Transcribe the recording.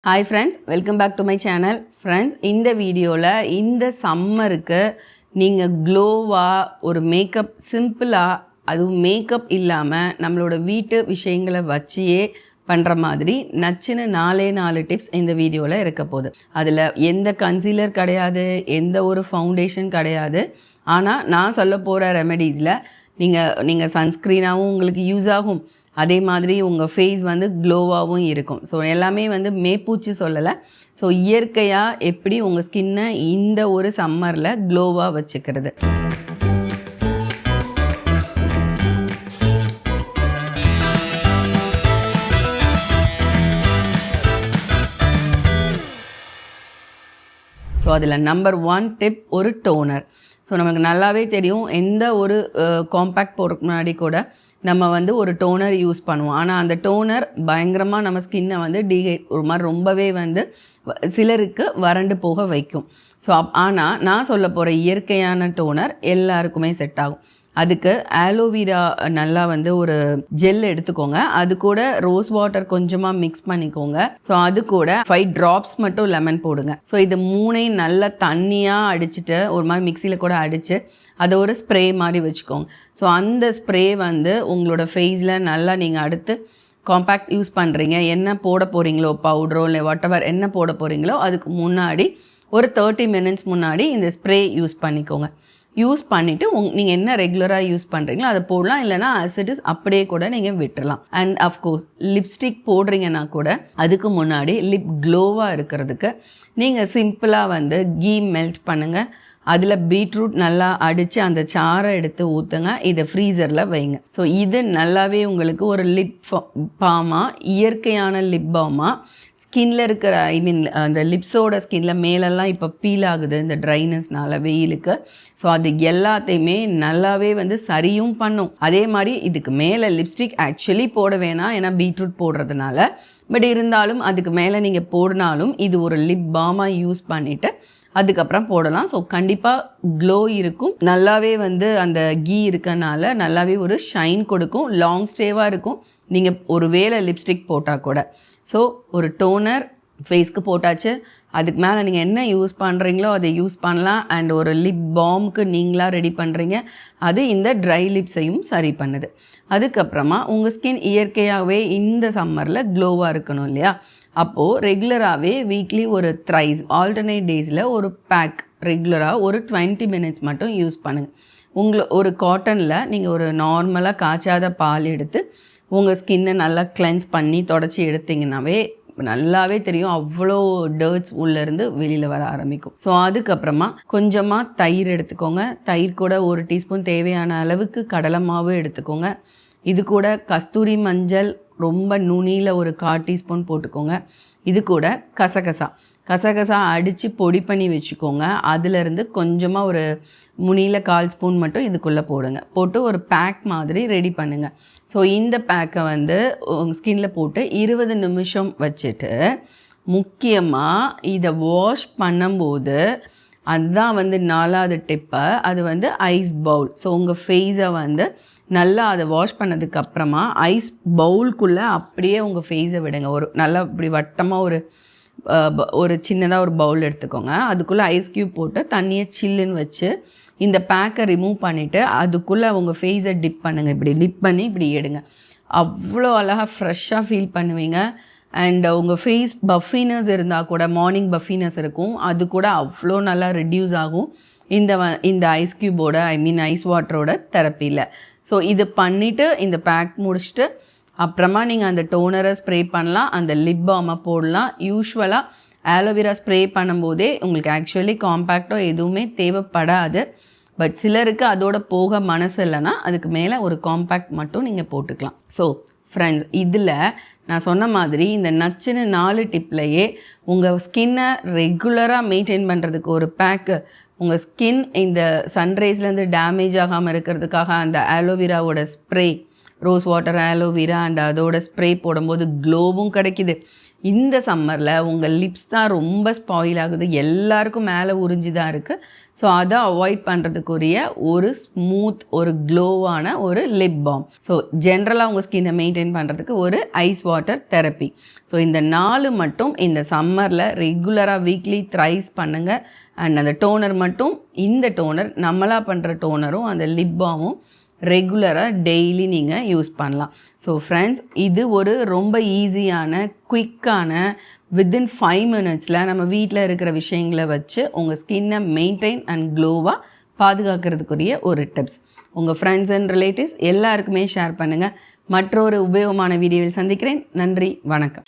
Hi friends, welcome back to my channel. Friends, இந்த வீடியோவில் இந்த சம்மருக்கு நீங்கள் க்ளோவாக ஒரு மேக்கப் சிம்பிளாக அதுவும் மேக்கப் இல்லாமல் நம்மளோட வீட்டு விஷயங்களை வச்சியே பண்ணுற மாதிரி நச்சுன்னு 4 டிப்ஸ் இந்த வீடியோவில் இருக்க போகுது. அதில் எந்த கன்சீலர் கிடையாது, எந்த ஒரு ஃபவுண்டேஷன் கிடையாது. ஆனால் நான் சொல்ல போகிற ரெமெடிஸில் நீங்கள் சன்ஸ்க்ரீனாகவும் உங்களுக்கு யூஸ் ஆகும், அதே மாதிரி உங்கள் ஃபேஸ் வந்து க்ளோவாகவும் இருக்கும். ஸோ எல்லாமே வந்து மேப்பூச்சி சொல்லலை. ஸோ இயற்கையாக எப்படி உங்கள் ஸ்கின்னை இந்த ஒரு சம்மரில் க்ளோவாக வச்சுக்கிறது. ஸோ அதில் நம்பர் 1 டிப் ஒரு டோனர். ஸோ நமக்கு நல்லாவே தெரியும், எந்த ஒரு காம்பேக்ட் போடுறதுக்கு முன்னாடி கூட நம்ம வந்து ஒரு டோனர் யூஸ் பண்ணுவோம். ஆனால் அந்த டோனர் பயங்கரமாக நம்ம ஸ்கின்னை வந்து ஒரு மாதிரி ரொம்பவே வந்து சிலருக்கு வறண்டு போக வைக்கும். ஸோ ஆனால் நான் சொல்ல போகிற இயற்கையான டோனர் எல்லாருக்குமே செட் ஆகும். அதுக்கு ஆலோவேரா நல்லா வந்து ஒரு ஜெல் எடுத்துக்கோங்க. அது கூட ரோஸ் வாட்டர் கொஞ்சமாக மிக்ஸ் பண்ணிக்கோங்க. ஸோ அது கூட 5 ட்ராப்ஸ் மட்டும் லெமன் போடுங்க. ஸோ இது 3ஐயும் நல்லா தண்ணியாக அடிச்சுட்டு ஒரு மாதிரி மிக்சியில் கூட அடித்து அதை ஒரு ஸ்ப்ரே மாதிரி வச்சுக்கோங்க. ஸோ அந்த ஸ்ப்ரே வந்து உங்களோட ஃபேஸில் நல்லா நீங்கள் அடுத்து காம்பேக்ட் யூஸ் பண்ணுறீங்க, என்ன போட போகிறீங்களோ பவுடரோ இல்லை வாட்டவர் என்ன போட போகிறீங்களோ அதுக்கு முன்னாடி ஒரு 30 மினிட்ஸ் முன்னாடி இந்த ஸ்ப்ரே யூஸ் பண்ணிக்கோங்க. யூஸ் பண்ணிவிட்டு நீங்கள் என்ன ரெகுலராக யூஸ் பண்ணுறீங்களோ அதை போடலாம், இல்லைனா அசிட்டிஸ் அப்படியே கூட நீங்கள் விட்டுடலாம். அண்ட் அஃப்கோர்ஸ் லிப்ஸ்டிக் போடுறீங்கன்னா கூட அதுக்கு முன்னாடி லிப் க்ளோவாக இருக்கிறதுக்கு நீங்கள் சிம்பிளாக வந்து கீ மெல்ட் பண்ணுங்கள். அதில் பீட்ரூட் நல்லா அடித்து அந்த சாறை எடுத்து ஊற்றுங்க. இதை ஃப்ரீசரில் வைங்க. ஸோ இது நல்லாவே உங்களுக்கு ஒரு லிப் பாமாக, இயற்கையான லிப் பாமாக ஸ்கின்ல இருக்கிற அந்த லிப்ஸோட ஸ்கின்ல மேலெல்லாம் இப்போ பீல் ஆகுது இந்த ட்ரைனஸ்னால வெயிலுக்கு. ஸோ அது எல்லாத்தையுமே நல்லாவே வந்து சரியும் பண்ணும். அதே மாதிரி இதுக்கு மேலே லிப்ஸ்டிக் ஆக்சுவலி போட வேணாம், ஏன்னா பீட்ரூட் போடுறதுனால. பட் இருந்தாலும் அதுக்கு மேலே நீங்கள் போடினாலும் இது ஒரு லிப் பாமாக யூஸ் பண்ணிவிட்டு அதுக்கப்புறம் போடலாம். ஸோ கண்டிப்பாக க்ளோ இருக்கும். நல்லாவே வந்து அந்த கீ இருக்கனால நல்லாவே ஒரு ஷைன் கொடுக்கும், லாங் ஸ்டேவாக இருக்கும் நீங்கள் ஒரு வேளை லிப்ஸ்டிக் போட்டால் கூட. ஸோ ஒரு டோனர் ஃபேஸ்க்கு போட்டாச்சு. அதுக்கு மேலே நீங்கள் என்ன யூஸ் பண்ணுறீங்களோ அதை யூஸ் பண்ணலாம். அண்ட் ஒரு லிப் பாம்க்கு நீங்களாக ரெடி பண்ணுறீங்க, அது இந்த ட்ரை லிப்ஸையும் சரி பண்ணுது. அதுக்கப்புறமா உங்கள் ஸ்கின் இயற்கையாகவே இந்த சம்மரில் க்ளோவாக இருக்கணும் இல்லையா? அப்போது ரெகுலராகவே வீக்லி ஒரு த்ரைஸ் ஆல்டர்னேட் டேஸில் ஒரு பேக் ரெகுலராக ஒரு 20 மினிட்ஸ் மட்டும் யூஸ் பண்ணுங்கள். ஒரு காட்டனில் நீங்கள் ஒரு நார்மலாக காய்ச்சாத பால் எடுத்து உங்கள் ஸ்கின்னை நல்லா கிளென்ஸ் பண்ணி தொடச்சி எடுத்திங்கன்னாவே நல்லாவே தெரியும், அவ்வளோ டர்ட்ஸ் உள்ளேருந்து வெளியில் வர ஆரம்பிக்கும். ஸோ அதுக்கப்புறமா கொஞ்சமாக தயிர் எடுத்துக்கோங்க. தயிர் கூட 1 டீஸ்பூன் தேவையான அளவுக்கு கடலை மாவு எடுத்துக்கோங்க. இது கூட கஸ்தூரி மஞ்சள் ரொம்ப நுனியில் ஒரு 1/4 டீஸ்பூன் போட்டுக்கோங்க. இது கூட கசகசா அடித்து பொடி பண்ணி வச்சுக்கோங்க. அதிலேருந்து கொஞ்சமாக ஒரு முனியில் 1/4 ஸ்பூன் மட்டும் இதுக்குள்ளே போட்டு ஒரு பேக் மாதிரி ரெடி பண்ணுங்கள். ஸோ இந்த பேக்கை வந்து உங்கள் ஸ்கின்ல போட்டு 20 நிமிஷம் வச்சுட்டு முக்கியமாக இதை வாஷ் பண்ணும்போது அதுதான் வந்து 4வது டிப்பு, அது வந்து ஐஸ் பவுல். ஸோ உங்கள் ஃபேஸை வந்து நல்லா அதை வாஷ் பண்ணதுக்கப்புறமா ஐஸ் பவுல்குள்ளே அப்படியே உங்கள் ஃபேஸை விடுங்க. ஒரு நல்லா இப்படி வட்டமாக ஒரு சின்னதாக ஒரு பவுல் எடுத்துக்கோங்க. அதுக்குள்ளே ஐஸ் க்யூப் போட்டு தண்ணியை சில்லுன்னு வச்சு இந்த பேக்கை ரிமூவ் பண்ணிவிட்டு அதுக்குள்ளே உங்கள் ஃபேஸை டிப் பண்ணுங்கள். இப்படி டிப் பண்ணி இப்படி எடுங்க. அவ்வளோ அழகாக ஃப்ரெஷ்ஷாக ஃபீல் பண்ணுவீங்க. அண்ட் உங்கள் ஃபேஸ் பஃபினஸ் இருந்தால் கூட, மார்னிங் பஃபினஸ் இருக்கும், அது கூட அவ்வளோ நல்லா ரெடியூஸ் ஆகும் இந்த ஐஸ் க்யூபோட ஐஸ் வாட்டரோட தெரப்பியில். ஸோ இது பண்ணிவிட்டு இந்த பேக் முடிச்சுட்டு அப்புறமா நீங்கள் அந்த டோனரை ஸ்ப்ரே பண்ணலாம், அந்த லிப் பாமை போடலாம். யூஸ்வலாக ஆலோவேரா ஸ்ப்ரே பண்ணும்போதே உங்களுக்கு ஆக்சுவலி காம்பேக்டோ எதுவுமே தேவைப்படாது. பட் சிலருக்கு அதோட போக மனசு இல்லைன்னா அதுக்கு மேலே ஒரு காம்பேக்ட் மட்டும் நீங்கள் போட்டுக்கலாம். ஸோ ஃப்ரெண்ட்ஸ், இதில் நான் சொன்ன மாதிரி இந்த நச்சுன்னு 4 டிப்லையே உங்கள் ஸ்கின்னை ரெகுலராக மெயின்டைன் பண்ணுறதுக்கு ஒரு பேக்கு, உங்கள் ஸ்கின் இந்த சன்ரைஸ்லேருந்து டேமேஜ் ஆகாமல் இருக்கிறதுக்காக அந்த ஆலோவேராவோட spray, rose water aloe vera and அதோட ஸ்ப்ரே போடும்போது க்ளோவும் கிடைக்கிது. இந்த சம்மரில் உங்கள் லிப்ஸ் தான் ரொம்ப ஸ்பாயில் ஆகுது, எல்லாருக்கும் மேலே உறிஞ்சி தான் இருக்குது. ஸோ அதை அவாய்ட் பண்ணுறதுக்குரிய ஒரு ஸ்மூத் ஒரு க்ளோவான ஒரு லிப் பாம். ஸோ ஜென்ரலாக உங்கள் ஸ்கின்னை மெயின்டைன் பண்ணுறதுக்கு ஒரு ஐஸ் வாட்டர் தெரப்பி. ஸோ இந்த 4 மட்டும் இந்த சம்மரில் ரெகுலராக வீக்லி த்ரைஸ் பண்ணுங்கள். அண்ட் அந்த டோனர் மட்டும், இந்த டோனர் நம்மளாக பண்ணுற டோனரும் அந்த லிப் பாமும் ரெகுலராக டெய்லி நீங்கள் யூஸ் பண்ணலாம். ஸோ ஃப்ரெண்ட்ஸ், இது ஒரு ரொம்ப ஈஸியான குயிக்கான வித்தின் 5 மினிட்ஸில் நம்ம வீட்டில் இருக்கிற விஷயங்களை வச்சு உங்கள் ஸ்கின்னை மெயின்டைன் அண்ட் க்ளோவாக பாதுகாக்கிறதுக்குரிய ஒரு டிப்ஸ். உங்கள் ஃப்ரெண்ட்ஸ் அண்ட் ரிலேட்டிவ்ஸ் எல்லாருக்குமே ஷேர் பண்ணுங்கள். மற்றொரு உபயோகமான வீடியோவில் சந்திக்கிறேன். நன்றி, வணக்கம்.